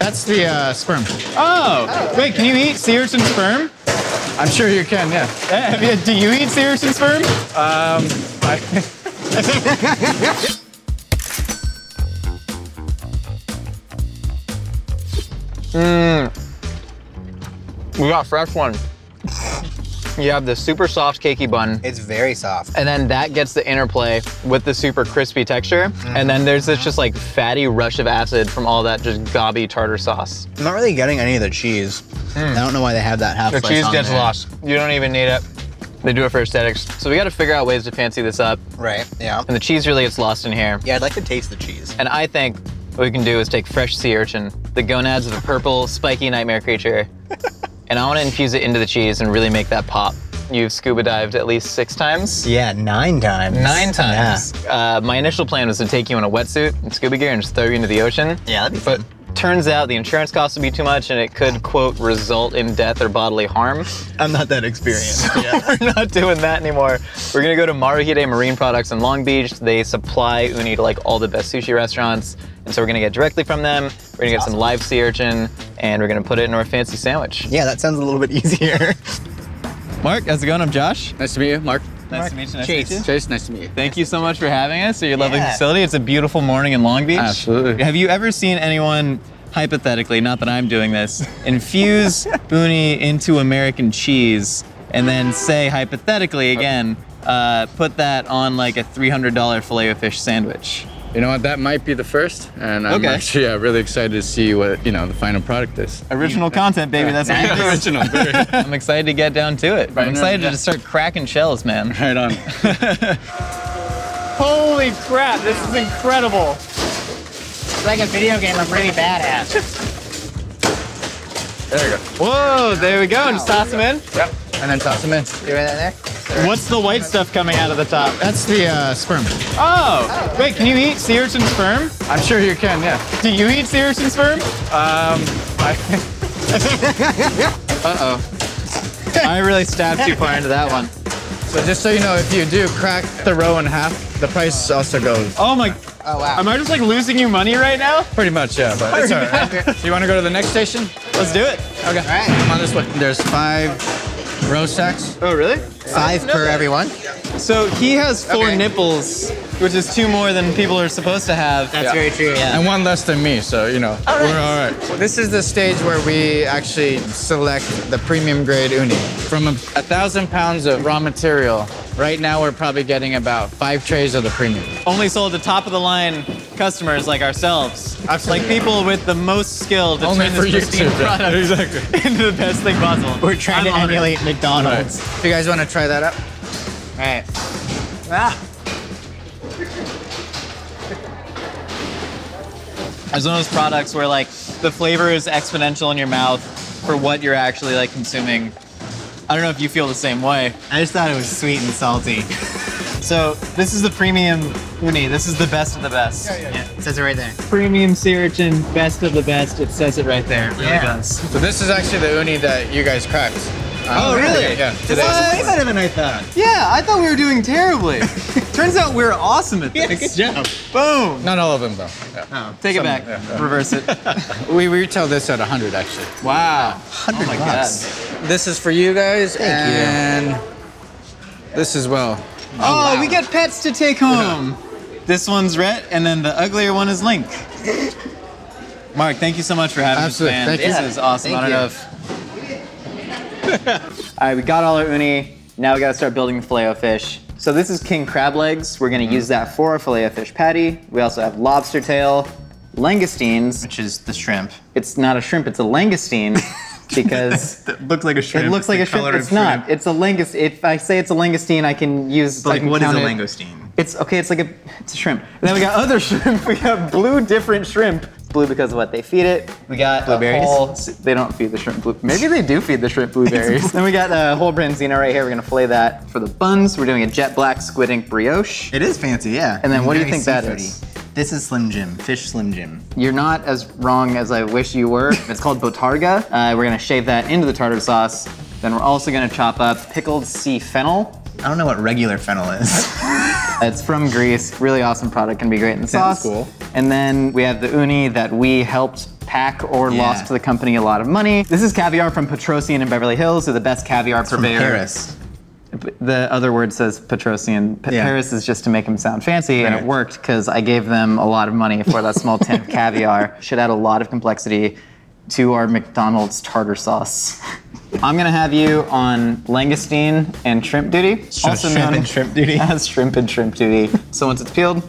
That's the sperm. Oh, wait, can you eat sea urchin sperm? I'm sure you can, yeah. Do you eat sea urchin sperm? We got fresh one. You have the super soft cakey bun. It's very soft. And then that gets the interplay with the super crispy texture. And then there's this just like fatty rush of acid from all that just gobby tartar sauce. I'm not really getting any of the cheese. I don't know why they have that half The slice cheese on gets there. lost. You don't even need it. They do it for aesthetics. So we gotta figure out ways to fancy this up. Right, yeah. And the cheese really gets lost in here. Yeah, I'd like to taste the cheese. And I think what we can do is take fresh sea urchin, the gonads of a purple, spiky nightmare creature, and I wanna infuse it into the cheese and really make that pop. You've scuba dived at least 6 times? Yeah, 9 times. 9 times. Yeah. My initial plan was to take you in a wetsuit and scuba gear and just throw you into the ocean. Yeah, that'd be fun. But turns out the insurance costs would be too much and it could, quote, result in death or bodily harm. I'm not that experienced. Yeah. We're not doing that anymore. We're gonna go to Maruhide Marine Products in Long Beach. They supply uni to like all the best sushi restaurants. And so we're gonna get directly from them. We're gonna get some live sea urchin and we're gonna put it in our fancy sandwich. Yeah, that sounds a little bit easier. Mark, how's it going? I'm Josh. Nice to meet you, Mark. Nice to meet you. Nice Chase. to meet you. Chase, nice to meet you. Thank you so much for having us at your lovely Yeah. facility. It's a beautiful morning in Long Beach. Absolutely. Have you ever seen anyone, hypothetically, not that I'm doing this, infuse uni into American cheese and then say, hypothetically again, put that on like a $300 Filet-O-Fish sandwich? You know what, that might be the first, and I'm Okay. actually really excited to see what, the final product is. Original content, baby. That's what it is. Original, very. I'm excited to get down to it. I'm excited yeah. to just start cracking shells, man. Right on. Holy crap, this is incredible. It's like a video game I'm really bad at. There you go. Whoa, there we go. And just toss them in. Yep. And then toss them in. You ready there? What's the white stuff coming out of the top? That's the sperm. Oh, wait, can you eat sea urchin sperm? I'm sure you can, yeah. Do you eat sea urchin sperm? Uh-oh. I really stabbed too far into that one. So just so you know, if you do crack the row in half, the price also goes. Oh my, Oh, wow. am I just like losing you money right now? Pretty much, yeah, but it's all right. So you want to go to the next station? Let's do it. Okay. All right. Come on this way. There's 5 row stacks. Oh, really? 5 per everyone. So he has 4 Okay. nipples, which is 2 more than people are supposed to have. That's very true, yeah. And 1 less than me, so we're all right. This is the stage where we actually select the premium grade uni. From 1,000 pounds of raw material, right now we're probably getting about 5 trays of the premium. Only sold to top of the line customers like ourselves. Absolutely. Like people with the most skill to Only turn for this pristine YouTube, yeah. product Exactly. into the best thing possible. We're trying I'm to honored. emulate McDonald's. If you guys want to try that out. All right. It's one of those products where like the flavor is exponential in your mouth for what you're actually like consuming. I don't know if you feel the same way. I just thought it was sweet and salty. So this is the premium uni. This is the best of the best. Yeah, it says it right there. Premium sea urchin, best of the best. It says it right there. It really does. So this is actually the uni that you guys cracked. Oh, really? Yeah. It's way better than I thought. Yeah, I thought we were doing terribly. Turns out we're awesome at this. Good job. Boom. Not all of them though. Yeah. Oh, Take it Some, back. yeah. Reverse it. We retail this at 100 actually. Wow. 100 Oh my bucks. This is for you guys Thank you. and this as well. Oh, we get pets to take home. This one's Rhett, and then the uglier one is Link. Mark, thank you so much for having Absolutely. us, man. Thank you. This is awesome. Thank I don't know if... All right, we got all our uni. Now we gotta start building the Filet-O-Fish. So this is king crab legs. We're gonna use that for our Filet-O-Fish patty. We also have lobster tail, langoustines. Which is the shrimp. It's not a shrimp, it's a langoustine. Because It looks like a shrimp. it looks like a shrimp. It's not. It's a langoustine. If I say it's a langoustine, I can use. Like, I can what is a count it. langoustine? It's okay. It's a shrimp. And then we got other shrimp. We got blue different shrimp. Blue because of what they feed it. We got Blueberries? They don't feed the shrimp blue. Maybe they do feed the shrimp blueberries. Then we got a whole branzino right here. We're gonna fillet that. For the buns, we're doing a jet black squid ink brioche. It is fancy, yeah. And then what do you Very think that seafoody. is? This is Slim Jim, fish Slim Jim. You're not as wrong as I wish you were. It's called botarga. We're gonna shave that into the tartar sauce. Then we're also gonna chop up pickled sea fennel. I don't know what regular fennel is. It's from Greece. Really awesome product. Can be great in the Sounds sauce. cool. And then we have the uni that we helped pack or lost to the company a lot of money. This is caviar from Petrosian in Beverly Hills. They're the best caviar purveyor. From Paris. The other word says Petrosian. Paris is just to make them sound fancy, and it worked because I gave them a lot of money for that small tin of caviar. Should add a lot of complexity to our McDonald's tartar sauce. I'm gonna have you on langoustine and shrimp duty. Also shrimp and shrimp duty. As shrimp and shrimp duty. So once it's peeled,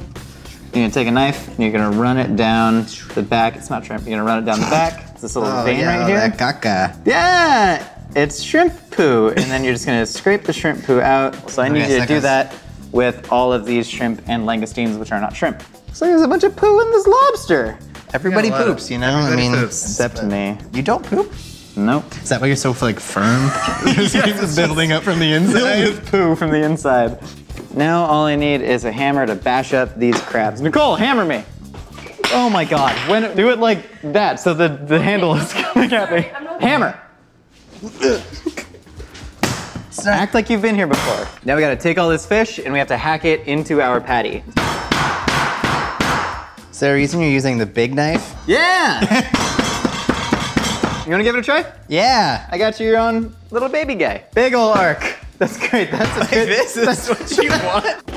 you're gonna take a knife and you're gonna run it down the back. It's not shrimp. You're gonna run it down the back. It's this little vein right here. That caca. Yeah, it's shrimp poo. And then you're just gonna scrape the shrimp poo out. So I need you to do that with all of these shrimp and langoustines, which are not shrimp. So there's a bunch of poo in this lobster. Everybody poops, you know? I mean, Except me. You don't poop? Nope. Is that why you're so like firm? It's building up from the inside. With poo from the inside. Now all I need is a hammer to bash up these crabs. Nicole, hammer me. Oh my God, do it like that so the handle is coming at me. Hammer. Act like you've been here before. Now we gotta take all this fish and we have to hack it into our patty. Is there a reason you're using the big knife? Yeah! You wanna give it a try? Yeah. I got you your own little baby guy. Big ol' arc. That's great, that's a good. This is what you want?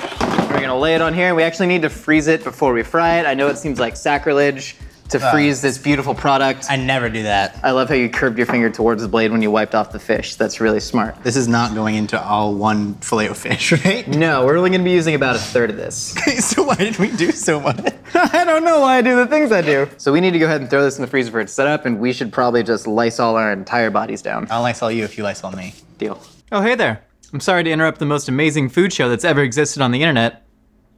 We're gonna lay it on here. We actually need to freeze it before we fry it. I know it seems like sacrilege to freeze this beautiful product. I never do that. I love how you curved your finger towards the blade when you wiped off the fish. That's really smart. This is not going into all one Filet-O-Fish, right? No, we're only gonna be using about a third of this. So why did we do so much? I don't know why I do the things I do. So we need to go ahead and throw this in the freezer for it to set up, and we should probably just Lysol our entire bodies down. I'll Lysol you if you Lysol me. Deal. Oh, hey there. I'm sorry to interrupt the most amazing food show that's ever existed on the internet,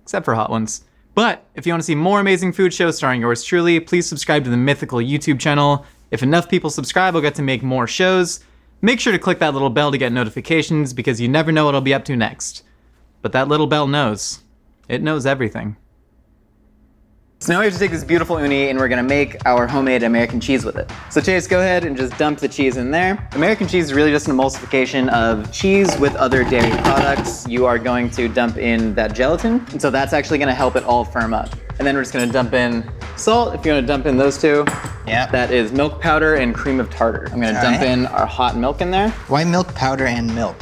except for Hot Ones. But if you want to see more amazing food shows starring yours truly, please subscribe to the Mythical YouTube channel. If enough people subscribe, I'll get to make more shows. Make sure to click that little bell to get notifications because you never know what I'll be up to next. But that little bell knows. It knows everything. So now we have to take this beautiful uni and we're gonna make our homemade American cheese with it. So Chase, go ahead and just dump the cheese in there. American cheese is really just an emulsification of cheese with other dairy products. You are going to dump in that gelatin, and so that's actually gonna help it all firm up. And then we're just gonna dump in salt, if you wanna dump in those two. Yeah. That is milk powder and cream of tartar. I'm gonna dump in our hot milk in there. Why milk powder and milk?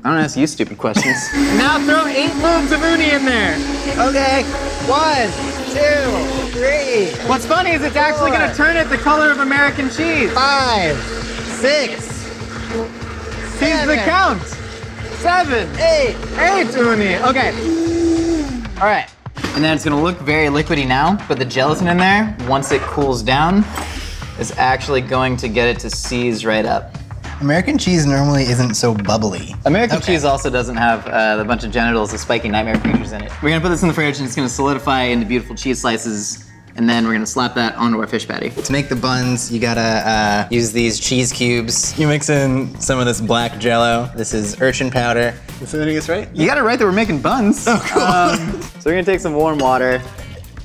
I don't ask you stupid questions. Now throw 8 loaves of uni in there. Okay. 1, 2, 3. What's funny is it's actually gonna turn it the color of American cheese. 5, 6. Here's the count. 7, 8 uni. Okay. All right. And then it's gonna look very liquidy now, but the gelatin in there, once it cools down, is actually going to get it to seize right up. American cheese normally isn't so bubbly. American cheese also doesn't have a bunch of genitals of spiky nightmare creatures in it. We're gonna put this in the fridge and it's gonna solidify into beautiful cheese slices, and then we're gonna slap that onto our fish patty. To make the buns, you gotta use these cheese cubes. You mix in some of this black Jell-O. This is urchin powder. Is that this right? You got it right that we're making buns. Oh, cool. So we're gonna take some warm water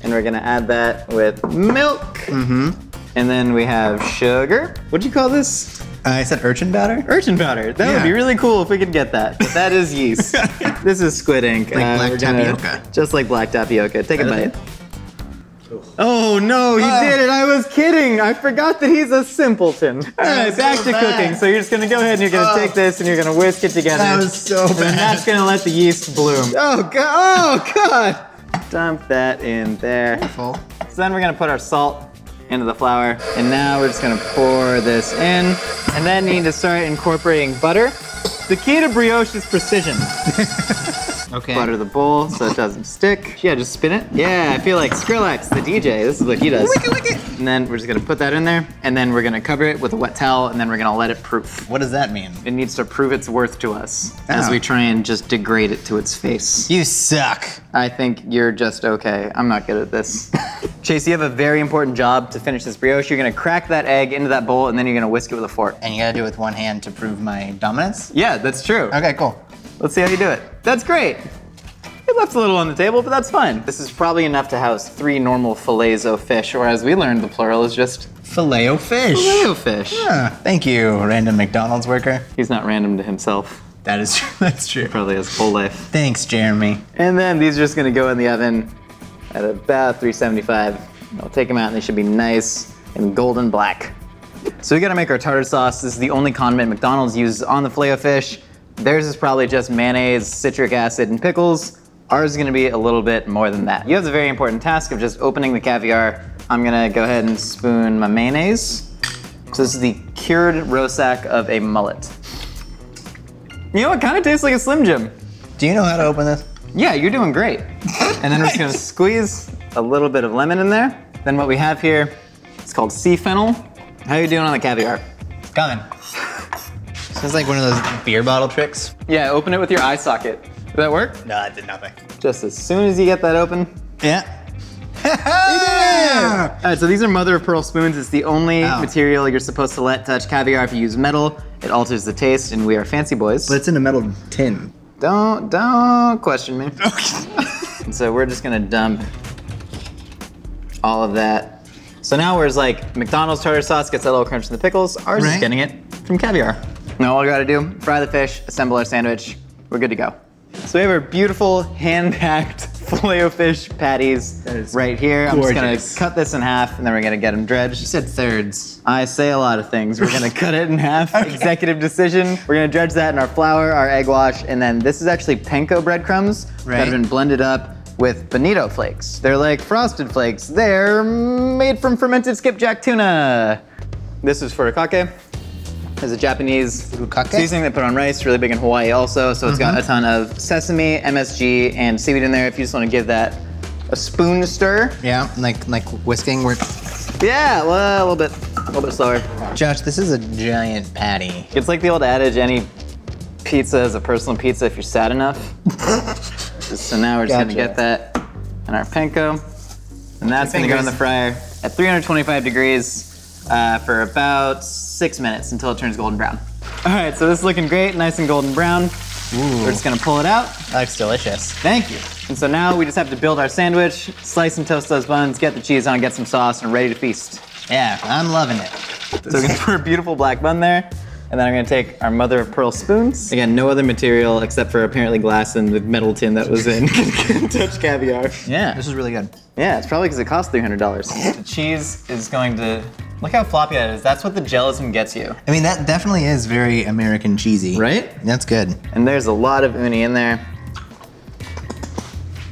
and we're gonna add that with milk. Mm-hmm. And then we have sugar. What'd you call this? I said urchin powder? Urchin powder. That would be really cool if we could get that. But that is yeast. This is squid ink. Like black tapioca. Just like black tapioca. Take a bite. Oh no, he did it. I was kidding. I forgot that he's a simpleton. All right, back to cooking. So you're just gonna go ahead and you're gonna take this and you're gonna whisk it together. That was so bad. And that's gonna let the yeast bloom. Oh God, oh God. Dump that in there. Careful. So then we're gonna put our salt into the flour. And now we're just gonna pour this in. And then you need to start incorporating butter. The key to brioche is precision. Okay. Butter the bowl so it doesn't stick. Yeah, just spin it. Yeah, I feel like Skrillex, the DJ. This is what he does. Lick it. And then we're just gonna put that in there, and then we're gonna cover it with a wet towel, and then we're gonna let it proof. What does that mean? It needs to prove its worth to us as we try and just degrade it to its face. You suck. I think you're just okay. I'm not good at this. Chase, you have a very important job to finish this brioche. You're gonna crack that egg into that bowl, and then you're gonna whisk it with a fork. And you gotta do it with one hand to prove my dominance? Yeah, that's true. Okay, cool. Let's see how you do it. That's great. It left a little on the table, but that's fine. This is probably enough to house 3 normal filets-o-fish, or as we learned, the plural is just Filet-O-Fish. Filet-O-Fish. Yeah. Thank you, random McDonald's worker. He's not random to himself. That's true. Probably his whole life. Thanks, Jeremy. And then these are just gonna go in the oven at about 375. I'll take them out and they should be nice and golden black. So we gotta make our tartar sauce. This is the only condiment McDonald's uses on the Filet-O-Fish. Theirs is probably just mayonnaise, citric acid, and pickles. Ours is gonna be a little bit more than that. You have the very important task of just opening the caviar. I'm gonna go ahead and spoon my mayonnaise. So this is the cured roe sack of a mullet. You know, it kind of tastes like a Slim Jim. Do you know how to open this? Yeah, you're doing great. And then we're just gonna squeeze a little bit of lemon in there. Then what we have here, it's called sea fennel. How are you doing on the caviar? Coming. Sounds like one of those beer bottle tricks. Yeah, open it with your eye socket. Did that work? No, it did nothing. Just as soon as you get that open. Yeah. All right, so these are mother of pearl spoons. It's the only material you're supposed to let touch caviar. If you use metal, it alters the taste, and we are fancy boys. But it's in a metal tin. Don't question me. And so we're just gonna dump all of that. So now whereas like McDonald's tartar sauce gets that little crunch in the pickles, ours is getting it from caviar. Now all we gotta do, fry the fish, assemble our sandwich, we're good to go. So we have our beautiful hand-packed Filet-O-Fish patties right here. Gorgeous. I'm just gonna cut this in half and then we're gonna get them dredged. You said thirds. I say a lot of things. We're gonna cut it in half, executive decision. We're gonna dredge that in our flour, our egg wash, and then this is actually panko breadcrumbs that have been blended up with bonito flakes. They're like frosted flakes. They're made from fermented skipjack tuna. This is furikake. It's a Japanese seasoning they put on rice, really big in Hawaii also. So it's got a ton of sesame, MSG, and seaweed in there if you just want to give that a spoon stir. Yeah, like whisking. Yeah, well, a little bit slower. Josh, this is a giant patty. It's like the old adage, any pizza is a personal pizza if you're sad enough. So now we're just gonna get that in our panko. And that's gonna go in the fryer at 325 degrees for about 6 minutes until it turns golden brown. All right, so this is looking great, nice and golden brown. We're just gonna pull it out. That looks delicious. Thank you. And so now we just have to build our sandwich, slice and toast those buns, get the cheese on, get some sauce, and ready to feast. Yeah, I'm loving it. So we're gonna put a beautiful black bun there. And then I'm gonna take our mother of pearl spoons. Again, no other material except for apparently glass and the metal tin that was in touch caviar. Yeah. This is really good. Yeah, it's probably because it cost $300. The cheese is going to, look how floppy that is. That's what the gelatin gets you. I mean, that definitely is very American cheesy. Right? That's good. And there's a lot of uni in there.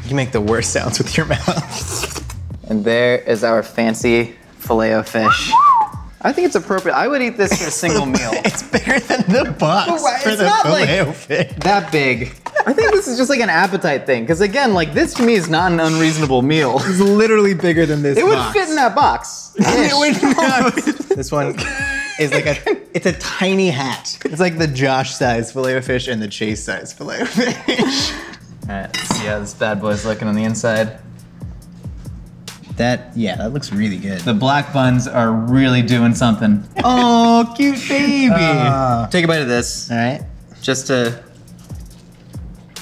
You make the worst sounds with your mouth. And there is our fancy Filet-O-Fish. I think it's appropriate. I would eat this for a single meal. It's bigger than the box for it's the not Filet-O-Fish. That big. I think this is just like an appetite thing. Because again, like this to me is not an unreasonable meal. It's literally bigger than this It would box. fit in that box. It would not. This one is like it's a tiny hat. It's like the Josh size Filet-O-Fish and the Chase size Filet-O-Fish. All right, let's see how this bad boy's looking on the inside. That looks really good. The black buns are really doing something. Oh, cute baby. Take a bite of this. All right. Just to...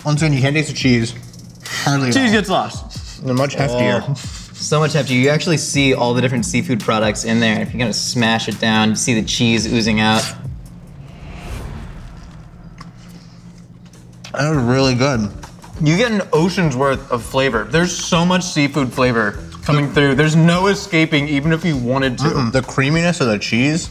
Once again, you can't taste the cheese. Hardly Cheese gets lost. They're much heftier. Oh. So much heftier. You actually see all the different seafood products in there. If you're gonna smash it down, you see the cheese oozing out. That was really good. You get an ocean's worth of flavor. There's so much seafood flavor coming through. There's no escaping, even if you wanted to. The creaminess of the cheese,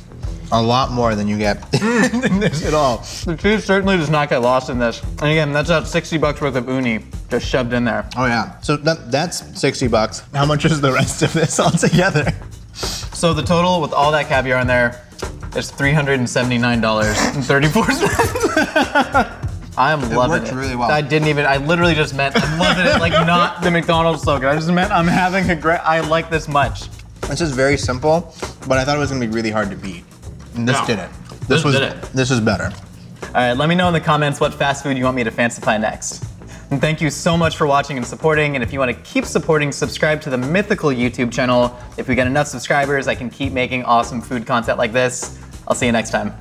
a lot more than you get in this at all. The cheese certainly does not get lost in this. And again, that's about 60 bucks worth of uni just shoved in there. Oh yeah, so that's 60 bucks. How much is the rest of this all together? So the total with all that caviar in there is $379.34. I am loving it. Really well. I literally just meant I'm loving it, like not the McDonald's slogan. I just meant I'm having a great, I like this much. This is very simple, but I thought it was gonna be really hard to beat. And this did it. This did it. This is better. All right, let me know in the comments what fast food you want me to fancify next. And thank you so much for watching and supporting. And if you want to keep supporting, subscribe to the Mythical YouTube channel. If we get enough subscribers, I can keep making awesome food content like this. I'll see you next time.